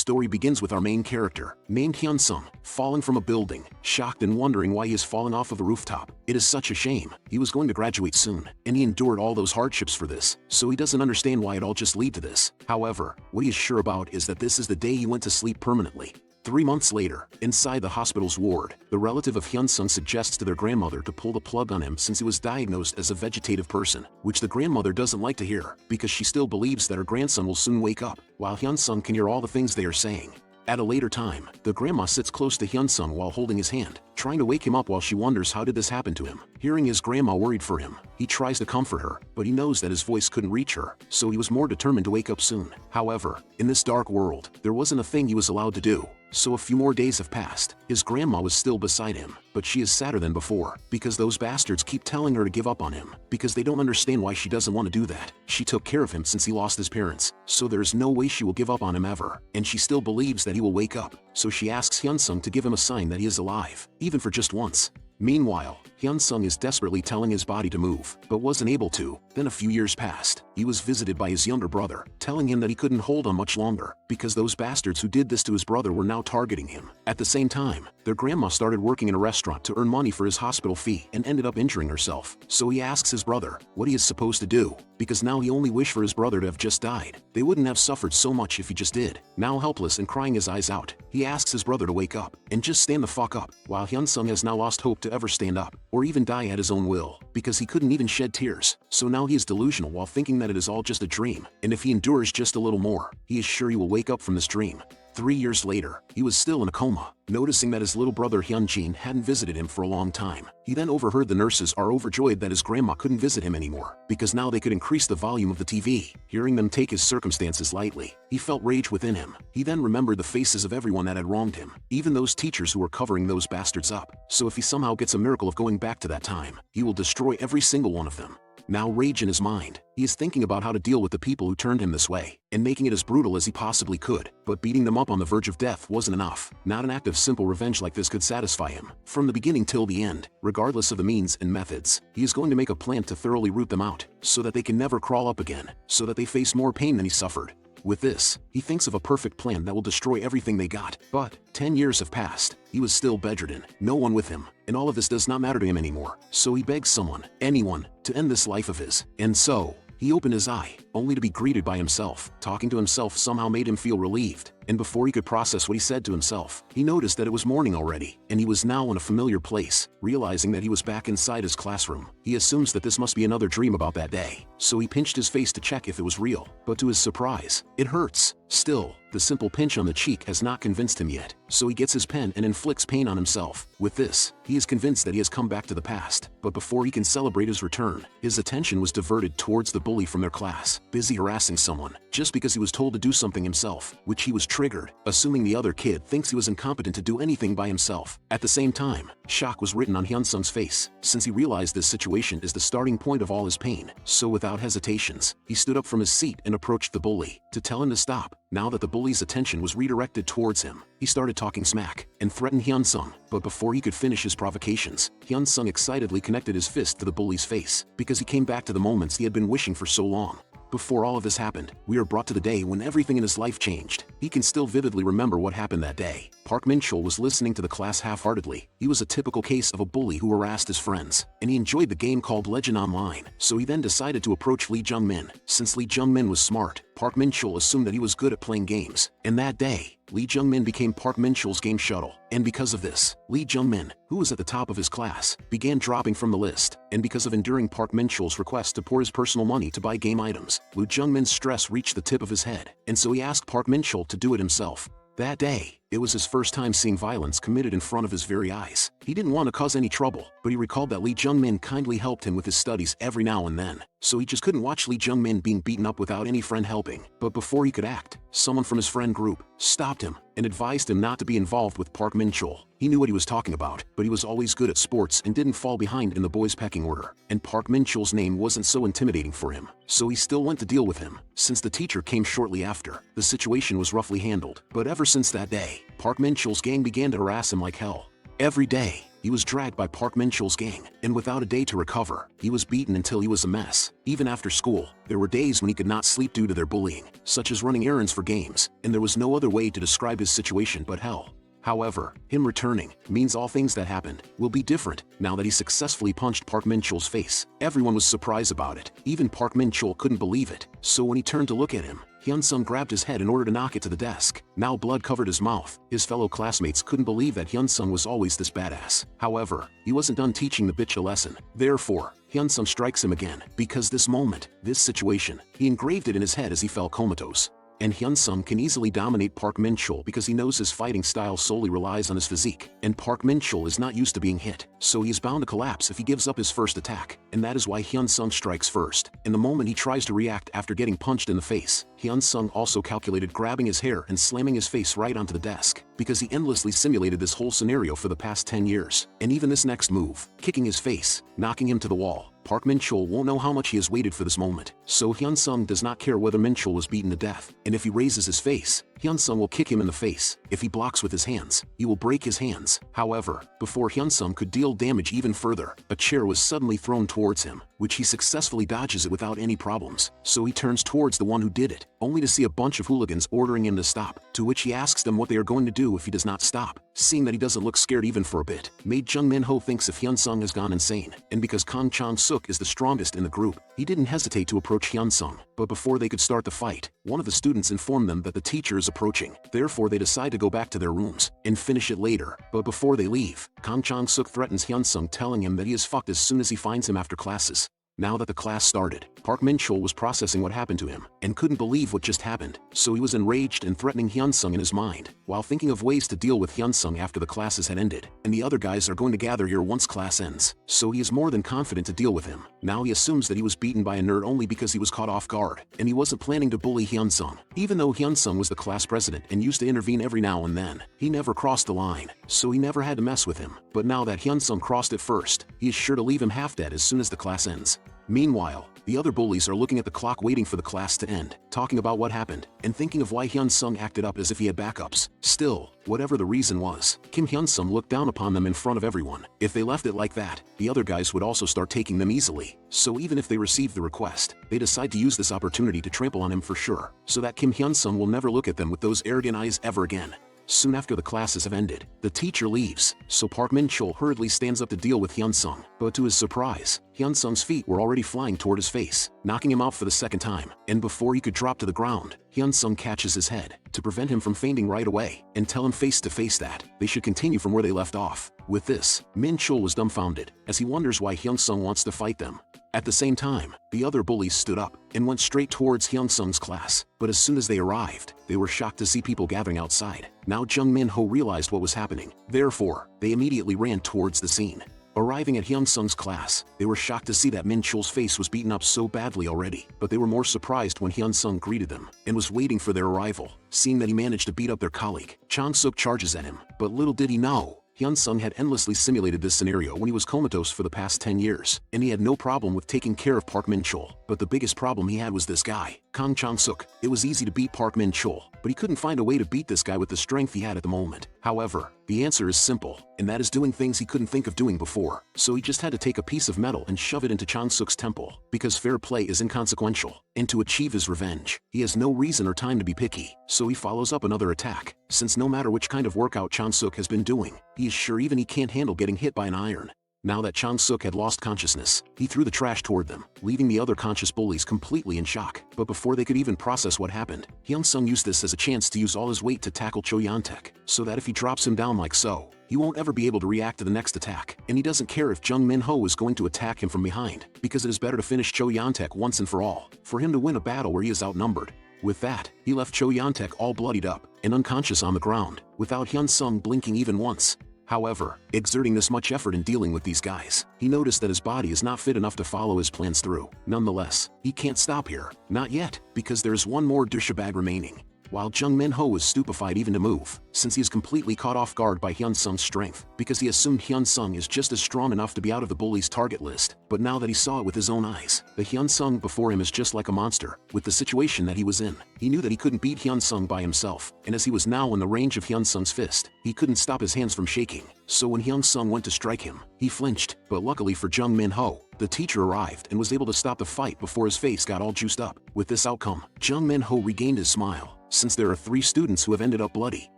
story begins with our main character, named Hyun-sung, falling from a building, shocked and wondering why he has fallen off of a rooftop. It is such a shame. He was going to graduate soon, and he endured all those hardships for this, so he doesn't understand why it all just lead to this. However, what he is sure about is that this is the day he went to sleep permanently. 3 months later, inside the hospital's ward, the relative of Hyun-sung suggests to their grandmother to pull the plug on him since he was diagnosed as a vegetative person, which the grandmother doesn't like to hear, because she still believes that her grandson will soon wake up, while Hyun-sung can hear all the things they are saying. At a later time, the grandma sits close to Hyun-sung while holding his hand, trying to wake him up while she wonders how did this happen to him. Hearing his grandma worried for him, he tries to comfort her, but he knows that his voice couldn't reach her, so he was more determined to wake up soon. However, in this dark world, there wasn't a thing he was allowed to do. So a few more days have passed. His grandma was still beside him, but she is sadder than before, because those bastards keep telling her to give up on him, because they don't understand why she doesn't want to do that. She took care of him since he lost his parents, so there is no way she will give up on him ever, and she still believes that he will wake up, so she asks Hyun-sung to give him a sign that he is alive, even for just once. Meanwhile, Hyun-sung is desperately telling his body to move, but wasn't able to. Then a few years passed. He was visited by his younger brother, telling him that he couldn't hold on much longer, because those bastards who did this to his brother were now targeting him. At the same time, their grandma started working in a restaurant to earn money for his hospital fee and ended up injuring herself. So he asks his brother what he is supposed to do, because now he only wished for his brother to have just died. They wouldn't have suffered so much if he just did. Now helpless and crying his eyes out, he asks his brother to wake up and just stand the fuck up, while Hyun-sung has now lost hope to ever stand up, or even die at his own will, because he couldn't even shed tears. So now he is delusional while thinking that it is all just a dream, and if he endures just a little more, he is sure he will wake up from this dream. 3 years later, he was still in a coma, noticing that his little brother Hyun-jin hadn't visited him for a long time. He then overheard the nurses are overjoyed that his grandma couldn't visit him anymore, because now they could increase the volume of the TV. Hearing them take his circumstances lightly, he felt rage within him. He then remembered the faces of everyone that had wronged him, even those teachers who were covering those bastards up. So if he somehow gets a miracle of going back to that time, he will destroy every single one of them. Now rage in his mind, he is thinking about how to deal with the people who turned him this way, and making it as brutal as he possibly could. But beating them up on the verge of death wasn't enough. Not an act of simple revenge like this could satisfy him. From the beginning till the end, regardless of the means and methods, he is going to make a plan to thoroughly root them out, so that they can never crawl up again, so that they face more pain than he suffered. With this, he thinks of a perfect plan that will destroy everything they got. But 10 years have passed. He was still bedridden, no one with him, and all of this does not matter to him anymore. So he begs someone, anyone, to end this life of his. And so, he opened his eye, only to be greeted by himself. Talking to himself somehow made him feel relieved, and before he could process what he said to himself, he noticed that it was morning already, and he was now in a familiar place. Realizing that he was back inside his classroom, he assumes that this must be another dream about that day. So he pinched his face to check if it was real, but to his surprise, it hurts. Still, the simple pinch on the cheek has not convinced him yet, so he gets his pen and inflicts pain on himself. With this, he is convinced that he has come back to the past, but before he can celebrate his return, his attention was diverted towards the bully from their class, busy harassing someone, just because he was told to do something himself, which he was triggered, assuming the other kid thinks he was incompetent to do anything by himself. At the same time, shock was written on Hyun-sung's face, since he realized this situation is the starting point of all his pain. So without hesitations, he stood up from his seat and approached the bully, to tell him to stop. Now that the bully's attention was redirected towards him, he started talking smack, and threatened Hyun-sung. But before he could finish his provocations, Hyun-sung excitedly connected his fist to the bully's face, because he came back to the moments he had been wishing for so long. Before all of this happened, we are brought to the day when everything in his life changed. He can still vividly remember what happened that day. Park Min-chul was listening to the class half-heartedly. He was a typical case of a bully who harassed his friends, and he enjoyed the game called Legend Online. So he then decided to approach Lee Jung-min. Since Lee Jung-min was smart, Park Min-chul assumed that he was good at playing games. And that day, Lee Jung-min became Park Min-chul's game shuttle. And because of this, Lee Jung-min, who was at the top of his class, began dropping from the list. And because of enduring Park Min-chul's request to pour his personal money to buy game items, Lee Jung-min's stress reached the tip of his head. And so he asked Park Min-chul to do it himself. That day, it was his first time seeing violence committed in front of his very eyes. He didn't want to cause any trouble, but he recalled that Lee Jung-min kindly helped him with his studies every now and then, so he just couldn't watch Lee Jung-min being beaten up without any friend helping. But before he could act, someone from his friend group stopped him and advised him not to be involved with Park Min-chul. He knew what he was talking about, but he was always good at sports and didn't fall behind in the boys' pecking order, and Park Min-chul's name wasn't so intimidating for him, so he still went to deal with him. Since the teacher came shortly after, the situation was roughly handled. But ever since that day, Park Min-chul's gang began to harass him like hell. Every day, he was dragged by Park Min-chul's gang, and without a day to recover, he was beaten until he was a mess. Even after school, there were days when he could not sleep due to their bullying, such as running errands for games, and there was no other way to describe his situation but hell. However, him returning means all things that happened will be different now that he successfully punched Park Min-chul's face. Everyone was surprised about it. Even Park Min-chul couldn't believe it. So when he turned to look at him, Hyun-sung grabbed his head in order to knock it to the desk. Now blood covered his mouth. His fellow classmates couldn't believe that Hyun-sung was always this badass. However, he wasn't done teaching the bitch a lesson. Therefore, Hyun-sung strikes him again. Because this moment, this situation, he engraved it in his head as he fell comatose. And Hyun-sung can easily dominate Park Min-chul because he knows his fighting style solely relies on his physique, and Park Min-chul is not used to being hit, so he is bound to collapse if he gives up his first attack, and that is why Hyun-sung strikes first. In the moment he tries to react after getting punched in the face, Hyun-sung also calculated grabbing his hair and slamming his face right onto the desk, because he endlessly simulated this whole scenario for the past 10 years, and even this next move, kicking his face, knocking him to the wall. Park Min-chul won't know how much he has waited for this moment, so Hyun-sung does not care whether Min-chul was beaten to death, and if he raises his face, Hyun-sung will kick him in the face. If he blocks with his hands, he will break his hands. However, before Hyun-sung could deal damage even further, a chair was suddenly thrown towards him, which he successfully dodges it without any problems. So he turns towards the one who did it, only to see a bunch of hooligans ordering him to stop, to which he asks them what they are going to do if he does not stop. Seeing that he doesn't look scared even for a bit, made Jung Min-ho thinks if Hyun-sung has gone insane, and because Kang Chang-suk is the strongest in the group, he didn't hesitate to approach Hyun-sung. But before they could start the fight, one of the students informed them that the teacher is approaching. Therefore they decide to go back to their rooms and finish it later. But before they leave, Kang Chang-suk threatens Hyun-sung, telling him that he is fucked as soon as he finds him after classes. Now that the class started, Park Min-chul was processing what happened to him and couldn't believe what just happened, so he was enraged and threatening Hyun-sung in his mind, while thinking of ways to deal with Hyun-sung after the classes had ended, and the other guys are going to gather here once class ends, so he is more than confident to deal with him. Now he assumes that he was beaten by a nerd only because he was caught off guard, and he wasn't planning to bully Hyun-sung. Even though Hyun-sung was the class president and used to intervene every now and then, he never crossed the line, so he never had to mess with him. But now that Hyun-sung crossed it first, he is sure to leave him half dead as soon as the class ends. Meanwhile, the other bullies are looking at the clock waiting for the class to end, talking about what happened, and thinking of why Hyun-sung acted up as if he had backups. Still, whatever the reason was, Kim Hyun-sung looked down upon them in front of everyone. If they left it like that, the other guys would also start taking them easily. So even if they received the request, they decide to use this opportunity to trample on him for sure, so that Kim Hyun-sung will never look at them with those arrogant eyes ever again. Soon after the classes have ended, the teacher leaves, so Park Min-chul hurriedly stands up to deal with Hyun-sung. But to his surprise, Hyun-sung's feet were already flying toward his face, knocking him out for the second time. And before he could drop to the ground, Hyun-sung catches his head to prevent him from fainting right away, and tell him face to face that they should continue from where they left off. With this, Min-chul was dumbfounded, as he wonders why Hyun-sung wants to fight them. At the same time, the other bullies stood up and went straight towards Hyun-sung's class, but as soon as they arrived, they were shocked to see people gathering outside. Now Jung Min-ho realized what was happening. Therefore, they immediately ran towards the scene. Arriving at Hyun-sung's class, they were shocked to see that Min-chul's face was beaten up so badly already, but they were more surprised when Hyun-sung greeted them and was waiting for their arrival. Seeing that he managed to beat up their colleague, Chang-suk charges at him, but little did he know, Hyun-sung had endlessly simulated this scenario when he was comatose for the past 10 years, and he had no problem with taking care of Park Min-chul. But the biggest problem he had was this guy, Kang Chang-suk. It was easy to beat Park Min-chul, but he couldn't find a way to beat this guy with the strength he had at the moment. However, the answer is simple, and that is doing things he couldn't think of doing before. So he just had to take a piece of metal and shove it into Chang-suk's temple, because fair play is inconsequential. And to achieve his revenge, he has no reason or time to be picky, so he follows up another attack, since no matter which kind of workout Chang-suk has been doing, he is sure even he can't handle getting hit by an iron. Now that Chang-suk had lost consciousness, he threw the trash toward them, leaving the other conscious bullies completely in shock. But before they could even process what happened, Hyun-sung used this as a chance to use all his weight to tackle Cho Yeon-taek, so that if he drops him down like so, he won't ever be able to react to the next attack. And he doesn't care if Jung Min-ho is going to attack him from behind, because it is better to finish Cho Yeon-taek once and for all, for him to win a battle where he is outnumbered. With that, he left Cho Yeon-taek all bloodied up and unconscious on the ground, without Hyun-sung blinking even once. However, exerting this much effort in dealing with these guys, he noticed that his body is not fit enough to follow his plans through. Nonetheless, he can't stop here. Not yet, because there is one more douchebag remaining. While Jung Min-ho was stupefied even to move, since he is completely caught off guard by Hyun-sung's strength, because he assumed Hyun-sung is just as strong enough to be out of the bully's target list. But now that he saw it with his own eyes, the Hyun-sung before him is just like a monster. With the situation that he was in, he knew that he couldn't beat Hyun-sung by himself, and as he was now in the range of Hyun-sung's fist, he couldn't stop his hands from shaking. so when Hyun Sung went to strike him, he flinched, but luckily for Jung Min-ho, the teacher arrived and was able to stop the fight before his face got all juiced up. With this outcome, Jung Min-ho regained his smile. Since there are 3 students who have ended up bloody,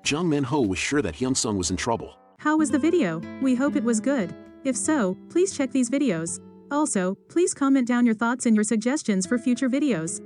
Jung Min-ho was sure that Hyun Sung was in trouble. How was the video? We hope it was good. If so, please check these videos. Also, please comment down your thoughts and your suggestions for future videos.